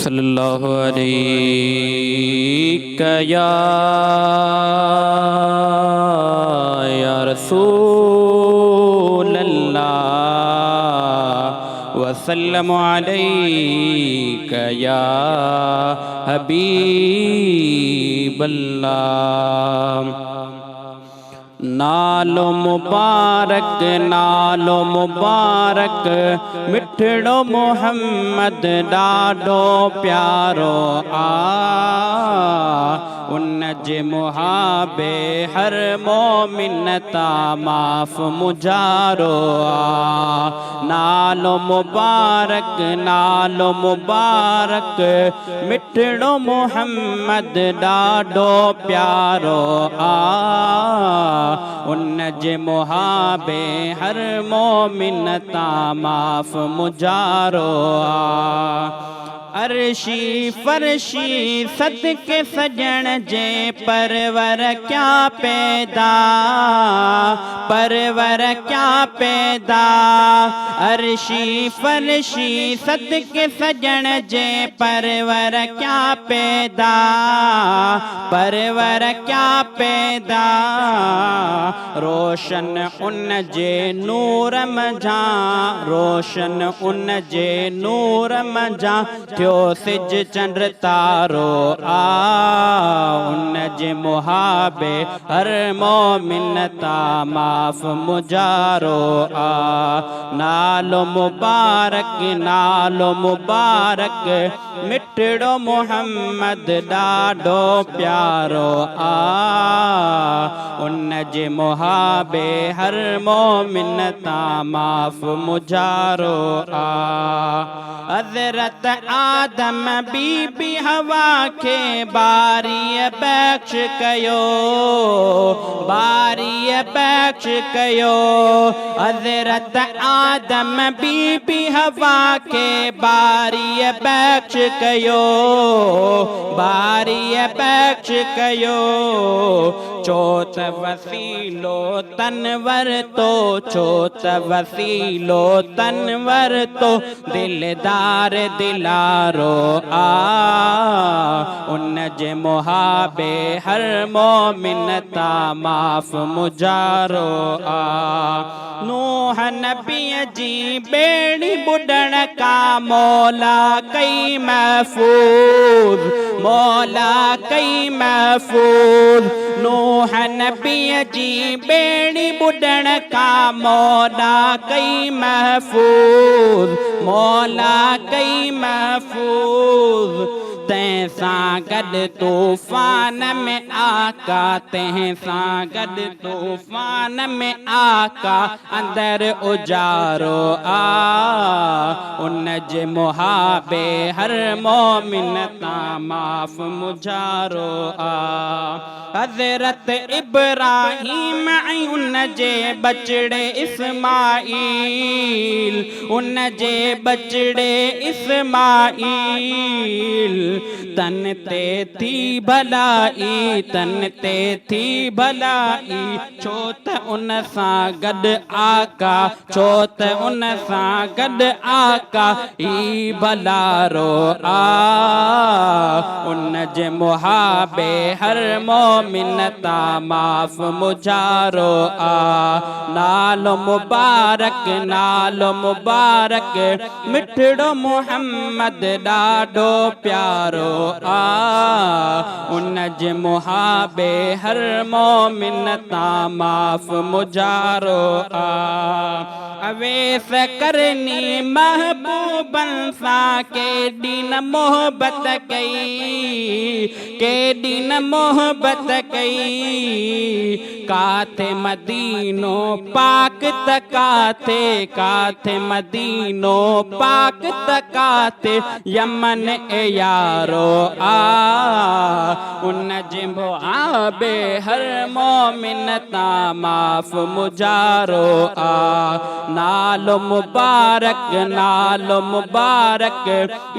सल्लल्लाहु अलैहि या रसूल अल्लाह वसल्लम अलैका या हबीब अल्लाह। नालो मुबारक नालो मुबारक मिठड़ो मोहम्मद ॾाढो प्यारो आ उन जे मुहाबे हर मोमिन ता माफ़ मुजारो आ। नालो मुबारक मिठड़ो मोहम्मद ॾाढो प्यारो आ उन जे मुहाबे हर मोमिन ता माफ़ मुजारो आ। अर्शी फरशी सदके सजण जे परवर क्या पैदा अर्शी फरशी सदके सजण जे परवर क्या पैदा रोशन उन जे नूर मजा थियो सिज चंद्र तारो आ उन जे मुहाबे हर मोमिन ता माफ़ मुजारो आ। नालो मुबारक मिठड़ो मोहम्मद ॾाढो प्यारो आ उन जे मुहाबे हर मोमिन ता माफ़ मुजारो आ। हज़रत आदम बीबी हवा के बारी बख्श कयो हज़रत आदम बीबी हवा के बारी बख्श कयो चोत वसीलो तनवर तो दिलदार दिलारो आ उन जे मुहाबे हर मोमिन ता माफ़ मुजारो आ। नूह नबी जी बेड़ी बुडण का मौला कई महफूज नूह नबी जी बेड़ी बुडण का मौला कई महफूज तैसा गड तूफान में आका अंदर उजारो आ उन जे मुहाबे हर मोमिन ता माफ़ मुजारो आ। हज़रत इब्राहीम उन जे बचड़े इस्माईल तन ते थी भलाई छो त उन सां गॾु आका ई भलारो आ उन जे मुहाबे हर मोमिन ता माफ़ मुजारो आ। नालो मुबारक मिठड़ो मोहम्मद ॾाढो प्यारो आ उन जे मुहाबे हर मोमिन ता माफ़ मुजारो आ। अवेस करनी महबूबन सा के दिन मोहब्बत कई काथे मदीनो पाक तकाथे यमन ए यारो आ उन जे मुहाबे हर मोमिन ता माफ़ मुजारो आ। नालो मुबारक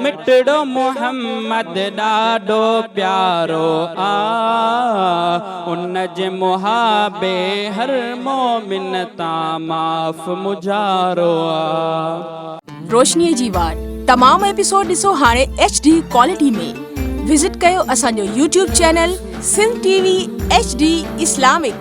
मिठड़ो मोहम्मद ॾाढो प्यारो आ उन जे मुहाबे हर मोमिन ता माफ़ मुजारो आ। रोशनी जी वाट तमाम एपिसोड ॾिसो हाणे HD क्वालिटी में। विजिट कयो असांजो YouTube channel Sindh TV HD Islamic.